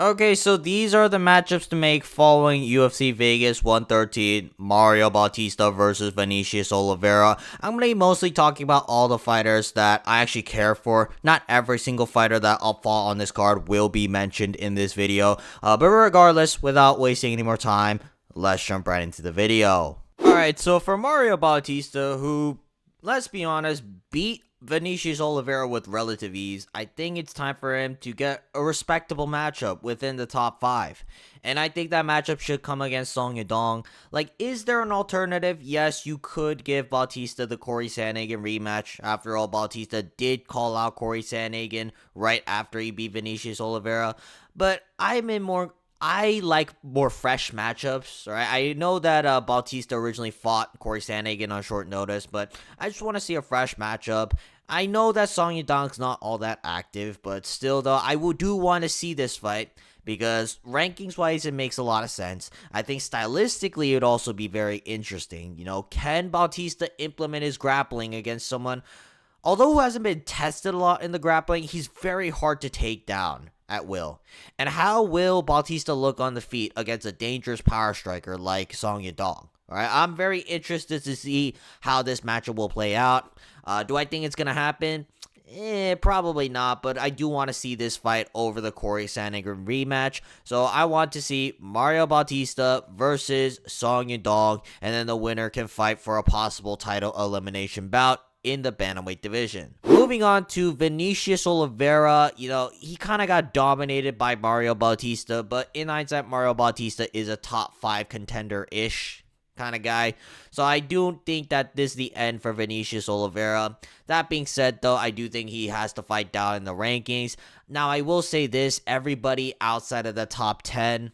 Okay, so these are the matchups to make following UFC Vegas 113, Mario Bautista versus Vinicius Oliveira. I'm going to be mostly talking about all the fighters that I actually care for. Not every single fighter that I'll fall on this card will be mentioned in this video. But regardless, without wasting any more time, let's jump right into the video. Alright, so for Mario Bautista, who, let's be honest, beat Vinicius Oliveira with relative ease, I think it's time for him to get a respectable matchup within the top 5. And I think that matchup should come against Song Yadong. Like, is there an alternative? Yes, you could give Bautista the Corey Sandhagen rematch. After all, Bautista did call out Corey Sandhagen right after he beat Vinicius Oliveira. But I like more fresh matchups, right? I know that Bautista originally fought Corey Sandhagen on short notice, but I just want to see a fresh matchup. I know that Song Yadong's not all that active, but still, though, do want to see this fight because rankings-wise, it makes a lot of sense. I think stylistically, it would also be very interesting. You know, can Bautista implement his grappling against someone, although who hasn't been tested a lot in the grappling, he's very hard to take down at will. And how will Bautista look on the feet against a dangerous power striker like Song Yadong? All right, I'm very interested to see how this matchup will play out. Do I think it's going to happen? Probably not, but I do want to see this fight over the Corey Sandhagen rematch. So I want to see Mario Bautista versus Song Yadong, and then the winner can fight for a possible title elimination bout in the bantamweight division. Moving on to Vinicius Oliveira, he kind of got dominated by Mario Bautista, but in hindsight, Mario Bautista is a top 5 contender-ish kind of guy. So I do think that this is the end for Vinicius Oliveira. That being said, though, I do think he has to fight down in the rankings. Now, I will say this, everybody outside of the top 10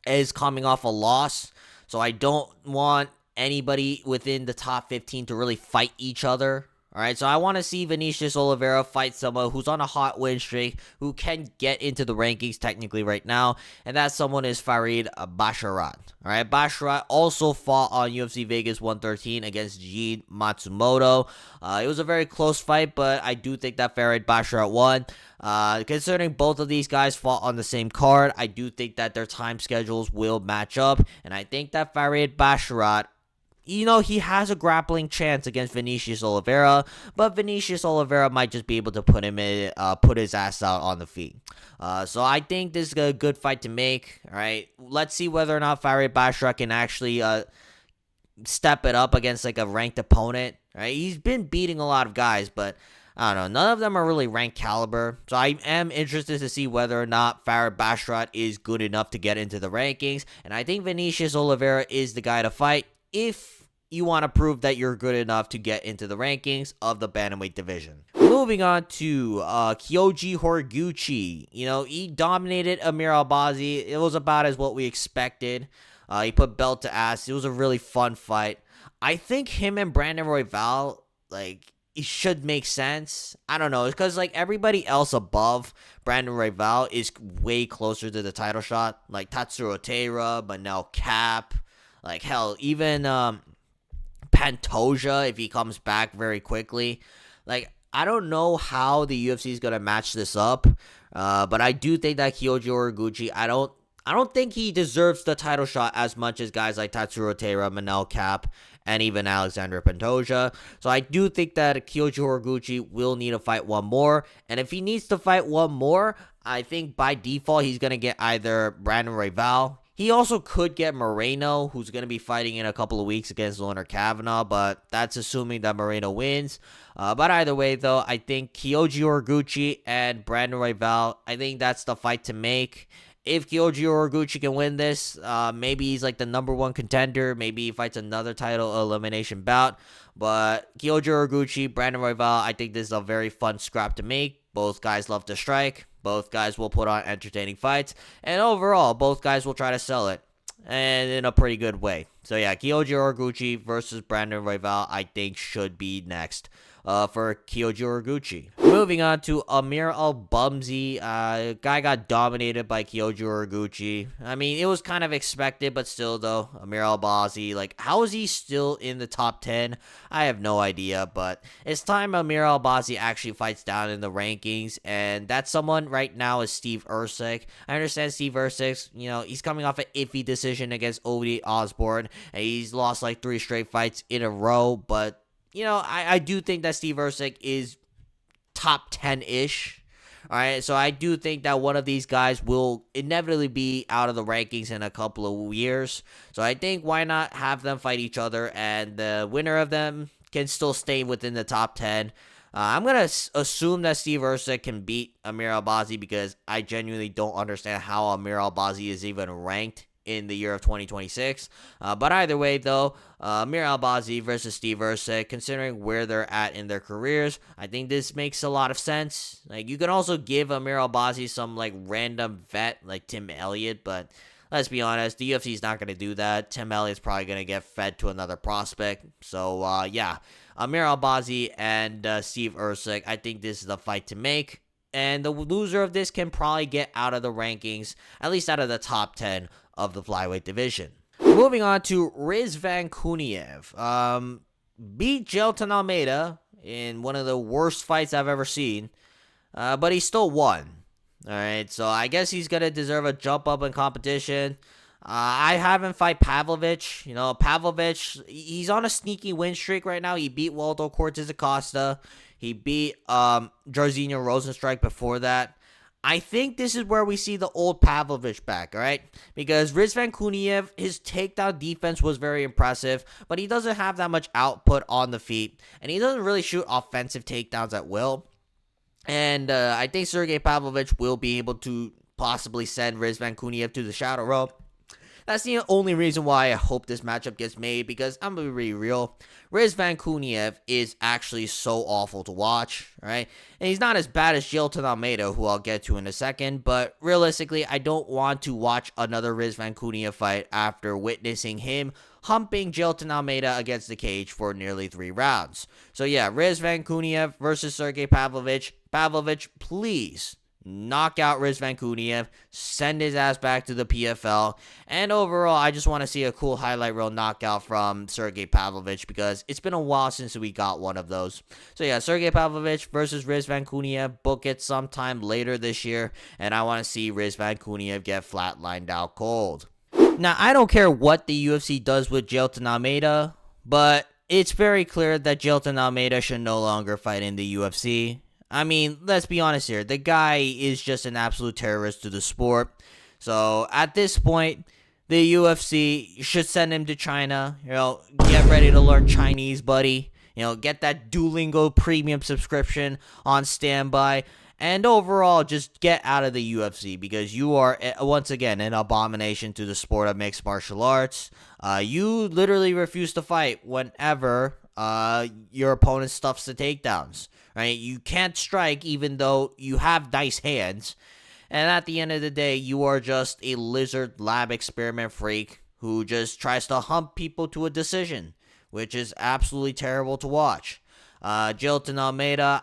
is coming off a loss, so I don't want anybody within the top 15 to really fight each other. All right, so I want to see Vinicius Oliveira fight someone who's on a hot win streak, who can get into the rankings technically right now, and that someone is Farid Basharat. All right, Basharat also fought on UFC Vegas 113 against Jin Matsumoto. It was a very close fight, but I do think that Farid Basharat won. Considering both of these guys fought on the same card, I do think that their time schedules will match up, and I think that Farid Basharat, he has a grappling chance against Vinicius Oliveira, but Vinicius Oliveira might just be able to put his ass out on the feet. So I think this is a good fight to make. All right, let's see whether or not Farid Basharat can actually step it up against like a ranked opponent. All right, he's been beating a lot of guys, but I don't know, none of them are really ranked caliber. So I am interested to see whether or not Farid Basharat is good enough to get into the rankings, and I think Vinicius Oliveira is the guy to fight if you want to prove that you're good enough to get into the rankings of the bantamweight division. Moving on to Kyoji Horiguchi. He dominated Amir Albumzi. It was about as what we expected. He put belt to ass. It was a really fun fight. I think him and Brandon Royval, it should make sense. I don't know. It's because, everybody else above Brandon Royval is way closer to the title shot. Like Tatsuro Taira, Manel Cap, hell, even Pantoja, if he comes back very quickly. I don't know how the UFC is going to match this up, but I do think that Kyoji Horiguchi, I don't think he deserves the title shot as much as guys like Tatsuro Taira, Manel Cap, and even Alexander Pantoja. So I do think that Kyoji Horiguchi will need to fight one more, and if he needs to fight one more, I think by default he's going to get either Brandon Royval. He also could get Moreno, who's going to be fighting in a couple of weeks against Leonard Kavanaugh, but that's assuming that Moreno wins. But either way, though, I think Kyoji Horiguchi and Brandon Royval, I think that's the fight to make. If Kyoji Horiguchi can win this, maybe he's the number 1 contender. Maybe he fights another title elimination bout. But Kyoji Horiguchi, Brandon Royval, I think this is a very fun scrap to make. Both guys love to strike. Both guys will put on entertaining fights. And overall, both guys will try to sell it. And in a pretty good way. So yeah, Kyoji Horiguchi versus Brandon Royval, I think should be next. for Kyoji Horiguchi. Moving on to Amir Albumzi. Guy got dominated by Kyoji Horiguchi. I mean, it was kind of expected, but still, though, Amir Albumzi, like, how is he still in the top 10? I have no idea, but it's time Amir Albumzi actually fights down in the rankings, and that someone right now is Steve Erceg. I understand Steve Erceg, he's coming off an iffy decision against Odie Osborne, and he's lost like 3 straight fights in a row, but, I do think that Steve Erceg is top 10-ish. All right, so I do think that one of these guys will inevitably be out of the rankings in a couple of years. So I think why not have them fight each other, and the winner of them can still stay within the top 10. I'm going to assume that Steve Erceg can beat Amir Albumzi because I genuinely don't understand how Amir Albumzi is even ranked in the year of 2026. But either way, though, Amir Albumzi versus Steve Erceg, considering where they're at in their careers, I think this makes a lot of sense. Like, you can also give Amir Albumzi some, like, random vet, like Tim Elliott, but let's be honest, the UFC is not going to do that. Tim Elliott's probably going to get fed to another prospect. So, yeah, Amir Albumzi and Steve Erceg, I think this is the fight to make. And the loser of this can probably get out of the rankings, at least out of the top 10 of the flyweight division. Moving on to Rizvan Kuniev. Beat Jailton Alqaeda in one of the worst fights I've ever seen, but he still won. All right, so I guess he's going to deserve a jump up in competition. I have him fight Pavlovich. Pavlovich, he's on a sneaky win streak right now. He beat Waldo Cortez Acosta. He beat Jairzinho Rozenstruik before that. I think this is where we see the old Pavlovich back, all right? Because Rizvan Kuniev, his takedown defense was very impressive, but he doesn't have that much output on the feet, and he doesn't really shoot offensive takedowns at will. And I think Sergey Pavlovich will be able to possibly send Rizvan Kuniev to the shadow rope. That's the only reason why I hope this matchup gets made, because I'm going to be real. Rizvan Kuniev is actually so awful to watch, right? And he's not as bad as Jailton Alqaeda, who I'll get to in a second, but realistically, I don't want to watch another Rizvan Kuniev fight after witnessing him humping Jailton Alqaeda against the cage for nearly 3 rounds. So yeah, Rizvan Kuniev versus Sergey Pavlovich. Pavlovich, please knock out Rizvan Kuniev, send his ass back to the PFL, and overall, I just want to see a cool highlight reel knockout from Sergey Pavlovich, because it's been a while since we got one of those. So yeah, Sergey Pavlovich versus Rizvan Kuniev, book it sometime later this year, and I want to see Rizvan Kuniev get flatlined out cold. Now, I don't care what the UFC does with Jailton Alqaeda, but it's very clear that Jailton Alqaeda should no longer fight in the UFC. I mean, let's be honest here. The guy is just an absolute terrorist to the sport. So, at this point, the UFC should send him to China. Get ready to learn Chinese, buddy. Get that Duolingo premium subscription on standby. And overall, just get out of the UFC, because you are, once again, an abomination to the sport of mixed martial arts. You literally refuse to fight whenever your opponent stuffs the takedowns. Right? You can't strike even though you have nice hands. And at the end of the day, you are just a lizard lab experiment freak who just tries to hump people to a decision, which is absolutely terrible to watch. Jailton Alqaeda,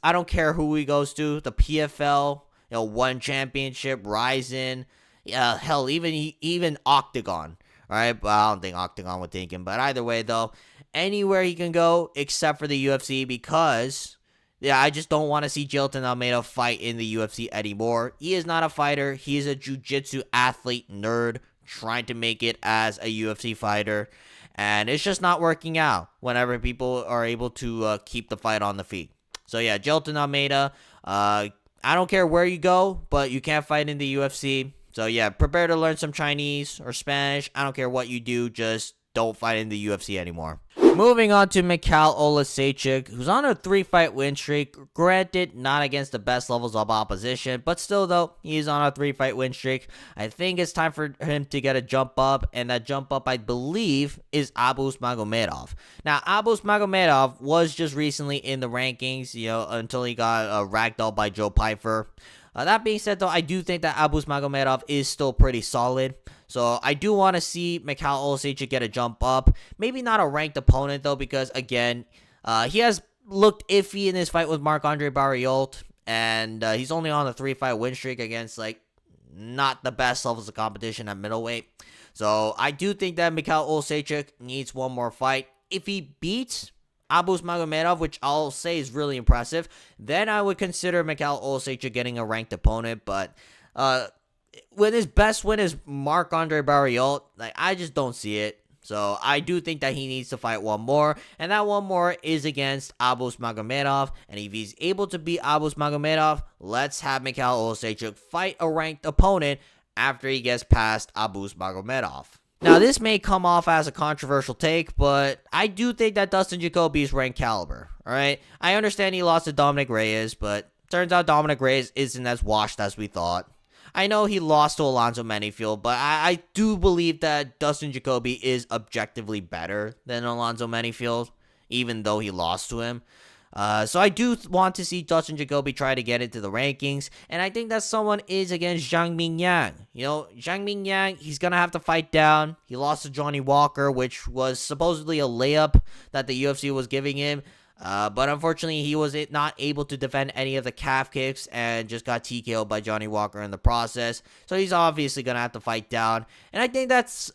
I don't care who he goes to. The PFL, one championship, Ryzen, hell, even Octagon. Right? Well, I don't think Octagon would take him, but either way, though, anywhere he can go except for the UFC, because I just don't want to see Jailton Alqaeda fight in the UFC anymore. He is not a fighter. He is a jiu-jitsu athlete nerd trying to make it as a UFC fighter, and it's just not working out whenever people are able to keep the fight on the feet. So yeah, Jailton Alqaeda, I don't care where you go, but you can't fight in the UFC. So yeah, prepare to learn some Chinese or Spanish. I don't care what you do, just don't fight in the UFC anymore. Moving on to Michal Olekseijczuk, who's on a 3-fight win streak. Granted, not against the best levels of opposition, but still though, he's on a 3-fight win streak. I think it's time for him to get a jump up, and that jump up, I believe, is Abus Magomedov. Now, Abus Magomedov was just recently in the rankings, until he got ragdolled by Joe Pyfer. That being said, though, I do think that Abus Magomedov is still pretty solid. So I do want to see Michal Olekseijczuk get a jump up. Maybe not a ranked opponent, though, because, again, he has looked iffy in his fight with Marc-Andre Barriault, and he's only on a 3-fight win streak against, like, not the best levels of competition at middleweight. So I do think that Michal Olekseijczuk needs one more fight. If he beats Abus Magomedov, which I'll say is really impressive, then I would consider Michal Olekseijczuk getting a ranked opponent. But when his best win is Marc-Andre Barriault, like, I just don't see it. So I do think that he needs to fight one more, and that one more is against Abus Magomedov. And if he's able to beat Abus Magomedov, let's have Michal Olekseijczuk fight a ranked opponent after he gets past Abus Magomedov. Now, this may come off as a controversial take, but I do think that Dustin Jacoby is ranked caliber, alright? I understand he lost to Dominic Reyes, but turns out Dominic Reyes isn't as washed as we thought. I know he lost to Alonzo Menifield, but I do believe that Dustin Jacoby is objectively better than Alonzo Menifield, even though he lost to him. So I do want to see Dustin Jacoby try to get into the rankings, and I think that someone is against Zhang Mingyang. You know, Zhang Mingyang, he's going to have to fight down. He lost to Johnny Walker, which was supposedly a layup that the UFC was giving him. But unfortunately, he was not able to defend any of the calf kicks and just got TKO'd by Johnny Walker in the process. So he's obviously going to have to fight down. And I think that's,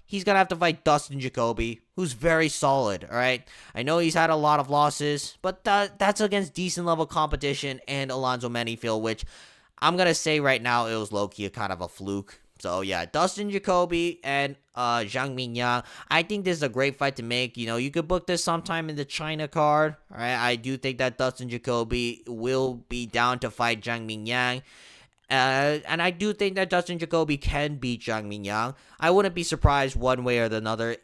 he's going to have to fight Dustin Jacoby, who's very solid, all right? I know he's had a lot of losses, but that's against decent level competition and Alonzo Menifield, which I'm going to say right now it was low-key kind of a fluke. So, yeah, Dustin Jacoby and Zhang Mingyang. I think this is a great fight to make. You know, you could book this sometime in the China card. All right, I do think that Dustin Jacoby will be down to fight Zhang Mingyang. And I do think that Dustin Jacoby can beat Zhang Mingyang. I wouldn't be surprised one way or the other,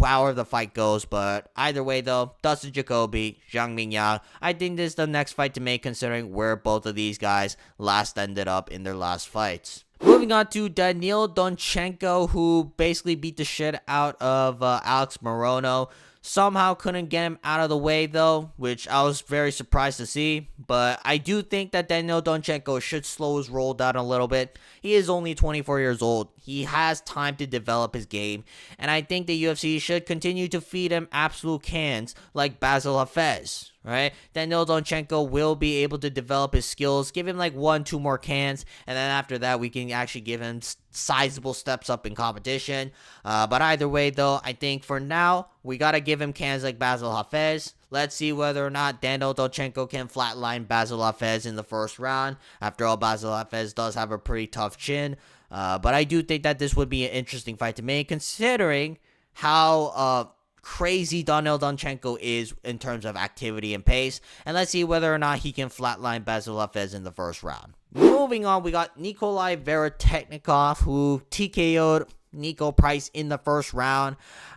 however the fight goes. But either way, though, Dustin Jacoby, Zhang Mingyang, I think this is the next fight to make considering where both of these guys last ended up in their last fights. Moving on to Danill Donchenko, who basically beat the shit out of Alex Morono. Somehow couldn't get him out of the way, though, which I was very surprised to see. But I do think that Danill Donchenko should slow his roll down a little bit. He is only 24 years old. He has time to develop his game. And I think the UFC should continue to feed him absolute cans like Basil Hafez. Right? Danill Donchenko will be able to develop his skills, give him like 1-2 more cans, and then after that we can actually give him sizable steps up in competition. But either way, though, I think for now we gotta give him cans like Basil Hafez. Let's see whether or not Danill Donchenko can flatline Basil Hafez in the first round. After all, Basil Hafez does have a pretty tough chin. But I do think that this would be an interesting fight to make, considering how crazy Danill Donchenko is in terms of activity and pace, and let's see whether or not he can flatline Basil Hafez in the first round. Moving on, we got Nikolay Verretenikov, who TKO'd Nico Price in the first round.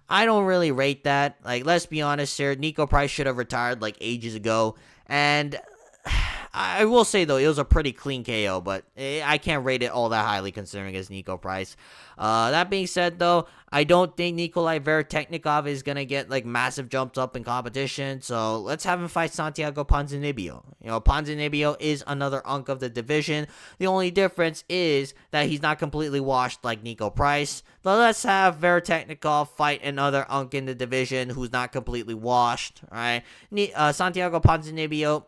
I don't really rate that. Like, let's be honest here, Nico Price should have retired like ages ago, and I will say, though, it was a pretty clean KO, but I can't rate it all that highly considering it's Nico Price. That being said, though, I don't think Nikolay Verretenikov is going to get, like, massive jumps up in competition, so let's have him fight Santiago Ponzinibbio. You know, Ponzinibbio is another unk of the division. The only difference is that he's not completely washed like Nico Price. So let's have Verretenikov fight another unk in the division who's not completely washed, all right? Santiago Ponzinibbio,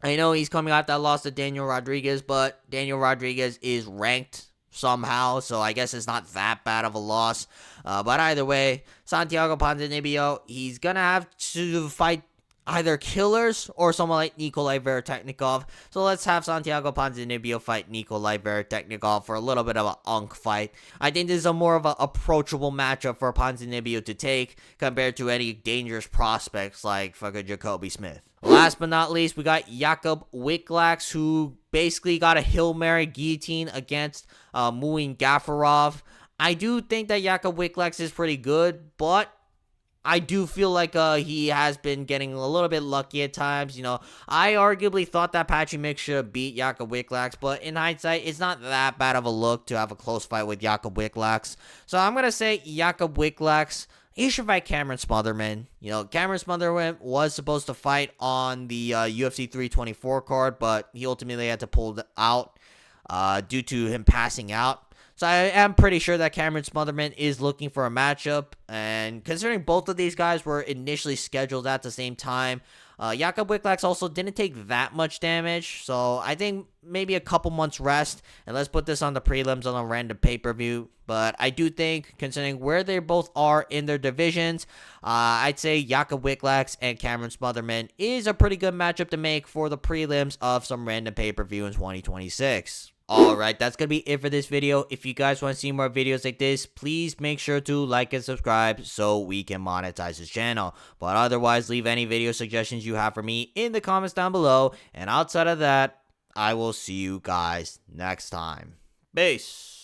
I know he's coming out that loss to Daniel Rodriguez, but Daniel Rodriguez is ranked somehow, so I guess it's not that bad of a loss. But either way, Santiago Ponzinibbio, he's going to have to fight either killers or someone like Nikolay Verretenikov. So let's have Santiago Ponzinibbio fight Nikolay Verretenikov for a little bit of an unk fight. I think this is a more of an approachable matchup for Ponzinibbio to take compared to any dangerous prospects like fucking Jacoby Smith. Last but not least, we got Jakub Wiklacz, who basically got a Hail Mary guillotine against Muin Gafarov. I do think that Jakub Wiklacz is pretty good, but I do feel like he has been getting a little bit lucky at times. You know, I arguably thought that Patchy Mix should have beat Jakub Wiklacz, but in hindsight, it's not that bad of a look to have a close fight with Jakub Wiklacz. So I'm going to say Jakub Wiklacz. He should fight Cameron Smotherman. You know, Cameron Smotherman was supposed to fight on the UFC 324 card, but he ultimately had to pull out due to him passing out. So I am pretty sure that Cameron Smotherman is looking for a matchup, and considering both of these guys were initially scheduled at the same time, Jakub Wiklacz also didn't take that much damage, so I think maybe a couple months rest, and let's put this on the prelims on a random pay-per-view. But I do think, considering where they both are in their divisions, I'd say Jakub Wiklacz and Cameron Smotherman is a pretty good matchup to make for the prelims of some random pay-per-view in 2026. Alright, that's going to be it for this video. If you guys want to see more videos like this, please make sure to like and subscribe so we can monetize this channel. But otherwise, leave any video suggestions you have for me in the comments down below. And outside of that, I will see you guys next time. Peace.